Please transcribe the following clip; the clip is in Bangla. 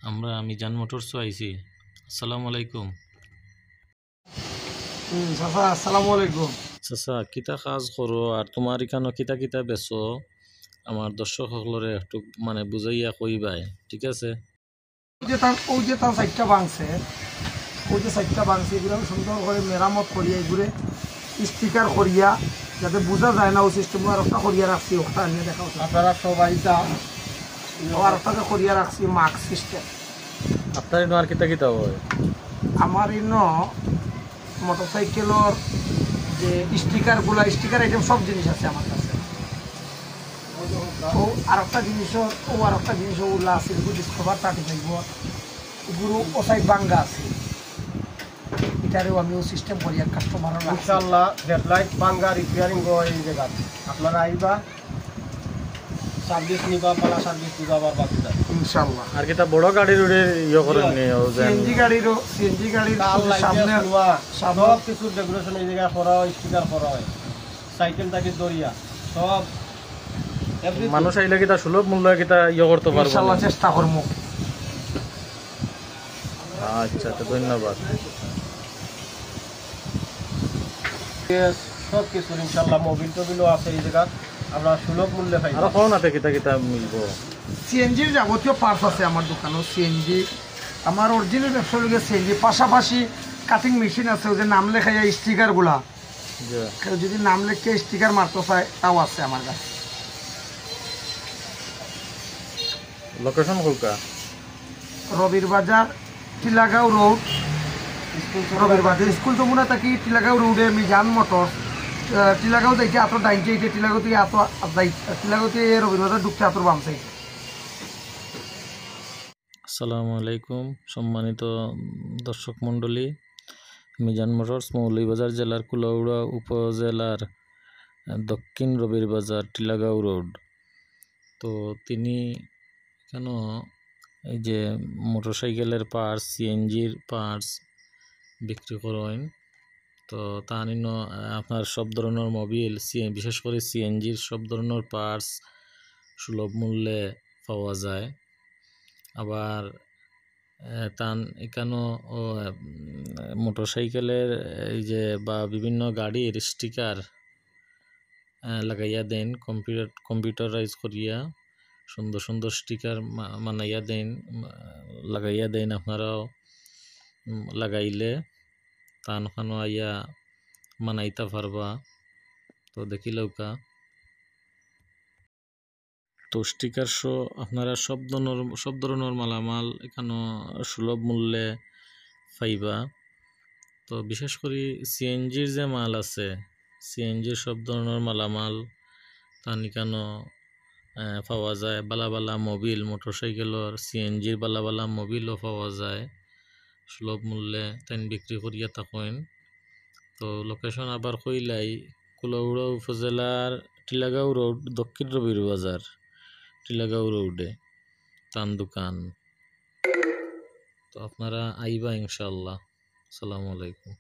আমরা মিজান মোটরসও আইছি। আসসালামু আলাইকুম। চাচা আসসালামু আলাইকুম। চাচা কিতা কাজ করো আর তোমার এখানে কিতা কিতা বেচো আমার দর্শক সকলরে একটু মানে বুঝাইয়া কইবাই, ঠিক আছে? ওই যে তার সাইডটা ভাঙছে, এগুলো আমি সুন্দর করে মেরামত করিয়া এগুলো স্টিকার করিয়া যাতে বোঝা যায় না ওই সিস্টেম আর একটা করিয়া রাখছি। ওটা নিয়ে দেখা আপনারা সবাই আর ওটাকে করিয়া রাখছি মার্ক সিস্টেম। আপনার এনে আর কিতা কিতা হয়? আমার মোটরসাইকেলের যে স্টিকার আইটেম সব জিনিস আছে আমার কাছে। ও আর একটা জিনিসও ওগুলো আছে, এগুলো ডিসকভার 35 এগুলো ও সাইড বাঙ্গা আছে। এটারেও আমি ও সিস্টেম করি আর কাস্টমার ইনশাআল্লাহ হেডলাইট বাঙ্গা রিপেয়ারিং এই জায়গা আপনারা আইবা সার্ভিস নিবা, পালা সার্ভিস দিবা আবার বাকি ইনশাআল্লাহ। আর কিতা বড় গাড়ির করেন নি? সিএনজি গাড়ির সামনে সব কিছু ডেকোরেশন এই জায়গায় করা হয়, স্টিকার করা হয়, সাইকেল থেকে দরিয়া সব মানুষ আইলে কিতা সুলভ মূল্য কিতা করতে পারবো ইনশাআল্লাহ, চেষ্টা করবো। আচ্ছা, তো ধন্যবাদ। সব কিছু ইনশাআল্লাহ মোবিল টোবিলও আছে এই জায়গা, আমরা সুলভ মূল্যে পাই। আর কোন আছে কিতা কিতা মিলবো? সিএনজির যাবতীয় পার্টস আছে আমার দোকানেও। সিএনজি আমার অরিজিনাল ব্যবসা লোক সিএনজি, পাশাপাশি কাটিং মেশিন আছে, ওই যে নাম লেখা যায় স্টিকারগুলা, কেউ যদি নাম লেখে স্টিকার মারতে চায় তাও আছে আমার কাছে। লোকেশন কোনটা? রবির বাজার, টিলাগাঁও রোড। রবির বাজার স্কুল যমুনা থাকি টিলাগাঁও রোডে মিজান মোটর। টিলাগাঁও যাইতে আতো ডাইনতে এইটা, টিলাগাঁও থেকে টিলাগাঁও থেকে রবির বাজার ঢুকতে আতর বাম সাইড। আসসালামু আলাইকুম সম্মানিত দর্শক মণ্ডলী। মিজান মোটরস মৌলভীবাজার জেলার কুলাউড়া উপজেলার দক্ষিণ রবির বাজার টিলাগাঁও রোড। তো তিনি কেন এই যে মোটরসাইকেলের পার্টস, সিএনজির পার্টস বিক্রি করেন। তো তা নিন আপনার সব ধরনের মোবিল, বিশেষ করে সিএনজির সব ধরনের পার্টস সুলভ মূল্যে পাওয়া যায়। আবার তান এখানেও মোটরসাইকেলের এই যে বা বিভিন্ন গাড়ির স্টিকার লাগাইয়া দেন, কম্পিউটারাইজ করিয়া সুন্দর সুন্দর স্টিকার মানাইয়া দেন, লাগাইয়া দেন। আপনারাও লাগাইলে তান খানো আইয়া মানাইতে পারবা। তো দেখিলেওকা তো স্টিকার শো আপনারা সব ধরনের মালামাল এখানে সুলভ মূল্যে পাইবা। তো বিশেষ করে সিএনজির যে মাল আছে, সিএনজির সব ধরনের মালামাল তান এখানে পাওয়া যায়। বালা বালা মোবিল, মোটরসাইকেলের সিএনজির বালা বালা মোবিলও পাওয়া যায় সুলভ মূল্যে, তাই বিক্রি করিয়া থাকেন। তো লোকেশন আবার কইলাই কুলাউড়া উপজেলার টিলাগাঁও রোড, দক্ষিণ রবির বাজার টিলাগাঁও রোডে তান দোকান। তো আপনারা আইবা ইনশাআল্লাহ। আসসালামু আলাইকুম।